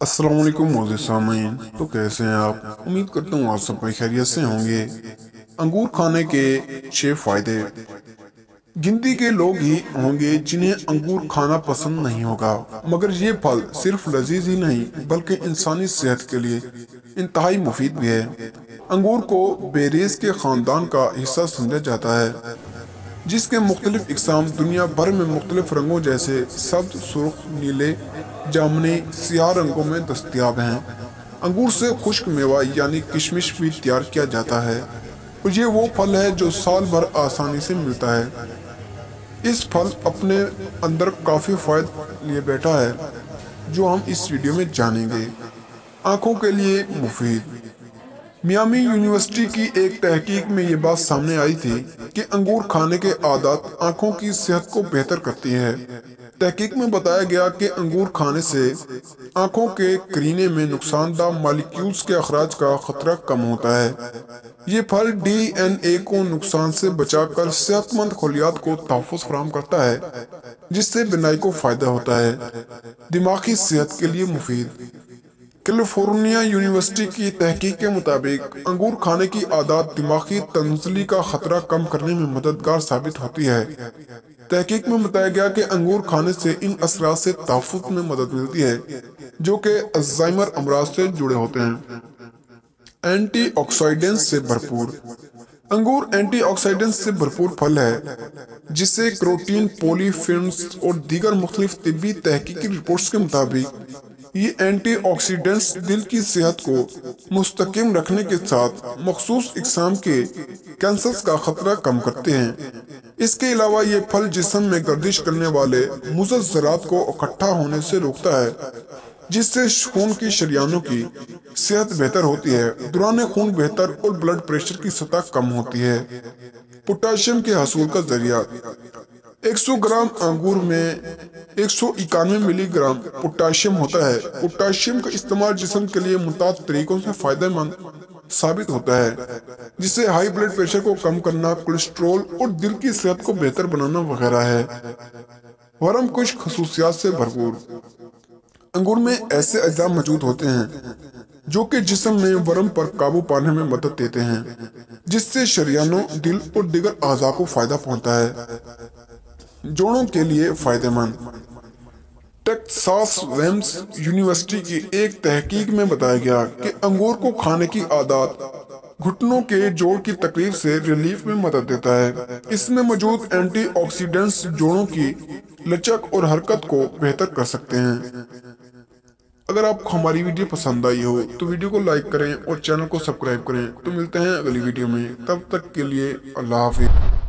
अस्सलाम वालेकुम मोअज़्ज़िज़ सामीन। तो कैसे हैं आप? उम्मीद करता हूँ आप सब भाई खैरियत से होंगे। अंगूर खाने के 6 फायदे। गिनती के लोग ही होंगे जिन्हें अंगूर खाना पसंद नहीं होगा, मगर ये फल सिर्फ लजीज ही नहीं बल्कि इंसानी सेहत के लिए इंतहाई मुफीद भी है। अंगूर को बेरीज के खानदान का हिस्सा समझा जाता है, जिसके मुख्तलिफ इकसाम दुनिया भर में मुख्तलिफ रंगों जैसे सब्ज, सुर्ख, नीले, जामुनी, सियाह रंगों में दस्तयाब हैं। अंगूर से खुश्क मेवा यानी किशमिश भी तैयार किया जाता है और ये वो फल है जो साल भर आसानी से मिलता है। इस फल अपने अंदर काफ़ी फायदे लिए बैठा है जो हम इस वीडियो में जानेंगे। आँखों के लिए मुफीद। मियामी यूनिवर्सिटी की एक तहकीक में ये बात सामने आई थी कि अंगूर खाने के आदत आंखों की सेहत को बेहतर करती है। तहकीक में बताया गया कि अंगूर खाने से आंखों के करीने में नुकसानदार मालिक्यूल्स के अखराज का खतरा कम होता है। ये फल DNA को नुकसान से बचाकर सेहतमंद खलियात को तहफ़्फ़ुज़ फराहम करता है, जिससे बिनाई को फायदा होता है। दिमागी सेहत के लिए मुफीद। कैलिफोर्निया यूनिवर्सिटी की तहकीक के मुताबिक अंगूर खाने की आदत दिमागी तंजली का खतरा कम करने में मददगार साबित होती है। तहकीक में बताया गया कि अंगूर खाने से इन असरात से तहफ़्फ़ुज़ में मदद मिलती है जो कि अल्ज़ाइमर अमराज से जुड़े होते हैं। एंटीऑक्सीडेंट्स से भरपूर। अंगूर एंटीऑक्सीडेंट्स से भरपूर फल है, जिससे कैरोटीन, पॉलीफेनोल्स और दीगर मुख्तलिफ तिब्बी तहकीकी रिपोर्ट्स के मुताबिक ये एंटीऑक्सीडेंट्स दिल की सेहत को मुस्तकिम रखने के साथ मखसूस इकसाम के कैंसर्स का खतरा कम करते हैं। इसके अलावा ये फल जिस्म में गर्दिश करने वाले मुज़र ज़रात को इकट्ठा होने से रोकता है, जिससे खून की शरियानों की सेहत बेहतर होती है, दौरान खून बेहतर और ब्लड प्रेशर की सतह कम होती है। पोटाशियम के हसूल का जरिया। 100 ग्राम अंगूर में 191 मिलीग्राम पोटाशियम होता है। पोटाशियम का इस्तेमाल जिस्म के लिए मुताद तरीकों से फायदेमंद साबित होता है, जिससे हाई ब्लड प्रेशर को कम करना, कोलेस्ट्रॉल और दिल की सेहत को बेहतर बनाना वगैरह है। वरम कुछ खसूसियात से भरपूर। अंगूर में ऐसे अज्जा मौजूद होते हैं जो कि जिस्म में वरम पर काबू पाने में मदद देते हैं, जिससे शरियानों, दिल और दीगर अज़ा को फायदा पहुंचता है। जोड़ों के लिए फायदेमंद। टेक्सास वेम्स यूनिवर्सिटी की एक तहकीक में बताया गया कि अंगूर को खाने की आदत घुटनों के जोड़ की तकलीफ से रिलीफ में मदद देता है। इसमें मौजूद एंटीऑक्सीडेंट्स जोड़ों की लचक और हरकत को बेहतर कर सकते हैं। अगर आपको हमारी वीडियो पसंद आई हो तो वीडियो को लाइक करें और चैनल को सब्सक्राइब करें। तो मिलते हैं अगली वीडियो में, तब तक के लिए अल्लाह हाफिज़।